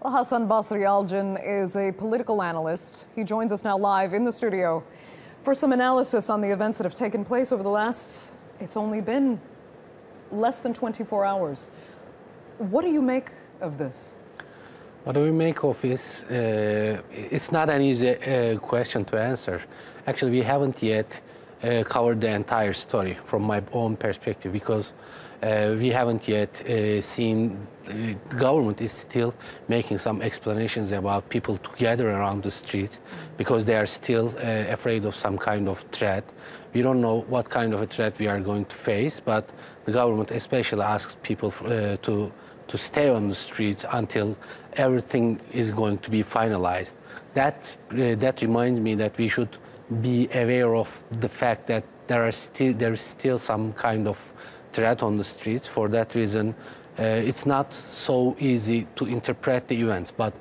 Well, Hasan Basri Yalcin is a political analyst. He joins us now live in the studio for some analysis on the events that have taken place over the last, it's only been less than 24 hours. What do you make of this? What do we make of this? It's not an easy question to answer. Actually, we haven't yet covered the entire story from my own perspective because we haven't yet seen, the government is still making some explanations about people to gather around the streets because they are still afraid of some kind of threat. We don't know what kind of a threat we are going to face, but the government especially asks people to stay on the streets until everything is going to be finalized. That reminds me that we should be aware of the fact that there is still some kind of threat on the streets. For that reason, it's not so easy to interpret the events. But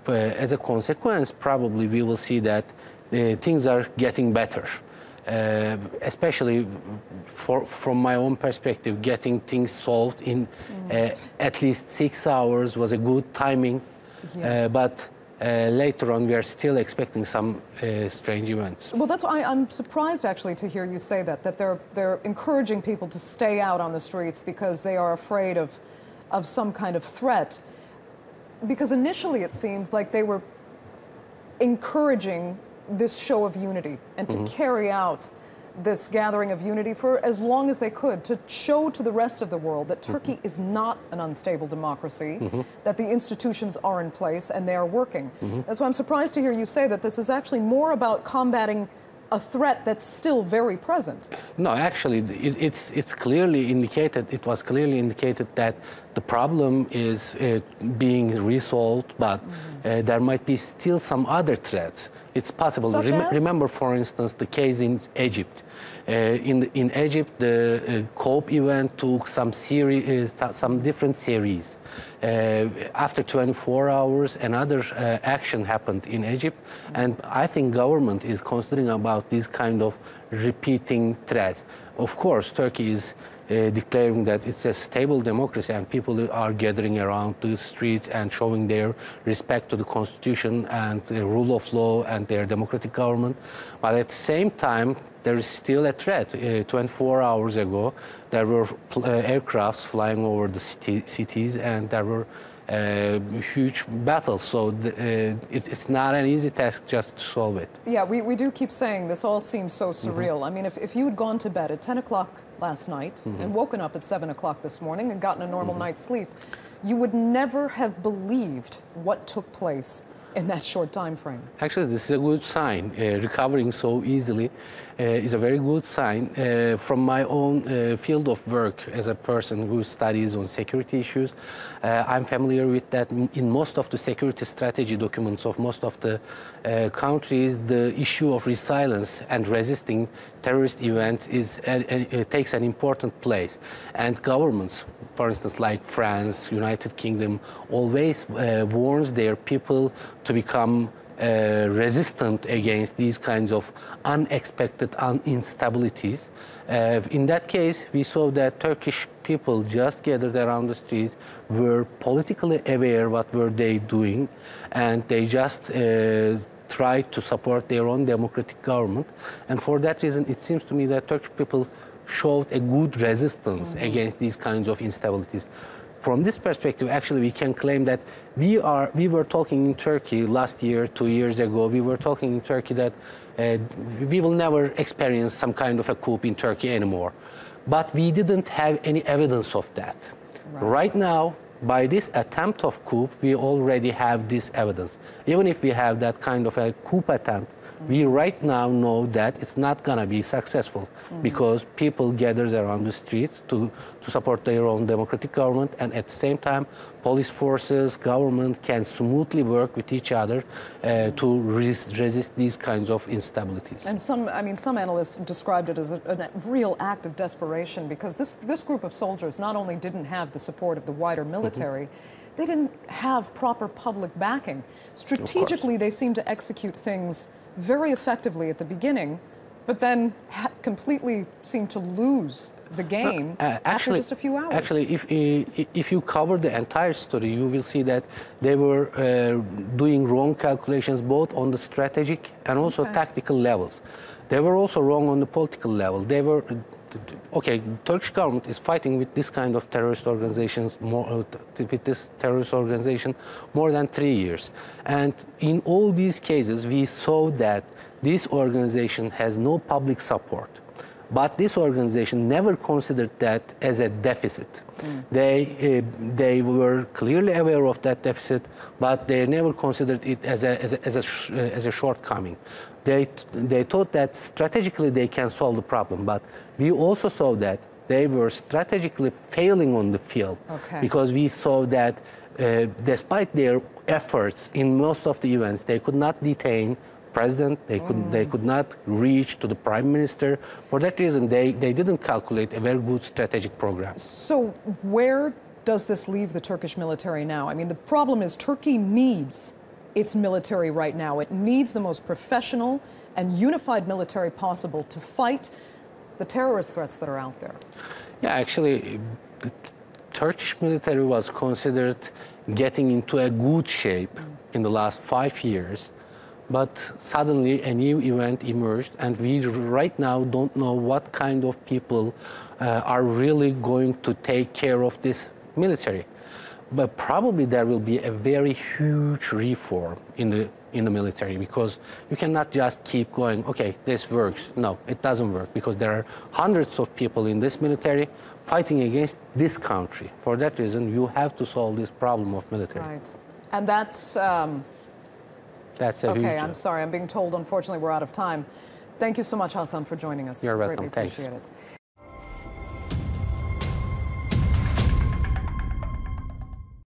as a consequence, probably we will see that things are getting better. Especially from my own perspective, getting things solved in at least 6 hours was a good timing. Yeah. But later on, we are still expecting some strange events. Well, that's why I'm surprised, actually, to hear you say that they're encouraging people to stay out on the streets because they are afraid of some kind of threat. Because initially it seemed like they were encouraging this show of unity and to carry out this gathering of unity for as long as they could, to show to the rest of the world that Turkey is not an unstable democracy, that the institutions are in place and they are working. That's why I'm surprised to hear you say that this is actually more about combating a threat that's still very present. No, actually, it's clearly indicated, it was clearly indicated that the problem is being resolved, but there might be still some other threats. It's possible. Remember, for instance, the case in Egypt. In Egypt, the COPE event took some different series. After 24 hours, another action happened in Egypt, and I think government is considering about these kind of repeating threats. Of course, Turkey is declaring that it's a stable democracy and people are gathering around the streets and showing their respect to the constitution and the rule of law and their democratic government. But at the same time, there is still a threat. 24 hours ago, there were aircrafts flying over the cities and there were huge battles. So it's not an easy task just to solve it. Yeah, we do keep saying this all seems so surreal. I mean, if you had gone to bed at 10 o'clock last night and woken up at 7 o'clock this morning and gotten a normal night's sleep, you would never have believed what took place in that short time frame. Actually, this is a good sign. Recovering so easily is a very good sign. From my own field of work as a person who studies on security issues, I'm familiar with that. In most of the security strategy documents of most of the countries, the issue of resilience and resisting terrorist events takes an important place. And governments, for instance, like France, United Kingdom, always warns their people to become resistant against these kinds of unexpected instabilities. In that case, we saw that Turkish people just gathered around the streets, were politically aware what were they doing, and they just tried to support their own democratic government. And for that reason, it seems to me that Turkish people showed a good resistance against these kinds of instabilities. From this perspective, actually, we can claim that we were talking in Turkey last year, 2 years ago, we were talking in Turkey that we will never experience some kind of a coup in Turkey anymore. But we didn't have any evidence of that. Right now, by this attempt of coup, we already have this evidence. Even if we have that kind of a coup attempt, we right now know that it's not going to be successful because people gather around the streets to support their own democratic government, and at the same time, police forces, government can smoothly work with each other to resist these kinds of instabilities. And some analysts described it as a real act of desperation because this group of soldiers not only didn't have the support of the wider military, they didn't have proper public backing. Strategically, they seemed to execute things very effectively at the beginning, but then completely seemed to lose the game after just a few hours. Actually, if you cover the entire story, you will see that they were doing wrong calculations both on the strategic and also tactical levels. They were also wrong on the political level. They were, okay, the Turkish government is fighting with this kind of terrorist organizations, with this terrorist organization more than 3 years. And in all these cases, we saw that this organization has no public support. But this organization never considered that as a deficit. They were clearly aware of that deficit, but they never considered it as a shortcoming. They thought that strategically they can solve the problem, but we also saw that they were strategically failing on the field, because we saw that despite their efforts in most of the events, they could not detain president, they could not reach to the prime minister. For that reason, they didn't calculate a very good strategic program. So where does this leave the Turkish military now? I mean, the problem is Turkey needs its military right now. It needs the most professional and unified military possible to fight the terrorist threats that are out there. Yeah, actually, the Turkish military was considered getting into a good shape in the last 5 years. But suddenly a new event emerged, and we right now don't know what kind of people are really going to take care of this military. But probably there will be a very huge reform in the military, because you cannot just keep going, okay, this works. No, it doesn't work, because there are hundreds of people in this military fighting against this country. For that reason, you have to solve this problem of military. Right. And that's okay, I'm sorry. I'm being told, unfortunately, we're out of time. Thank you so much, Hasan, for joining us. You're welcome. Greatly appreciate it.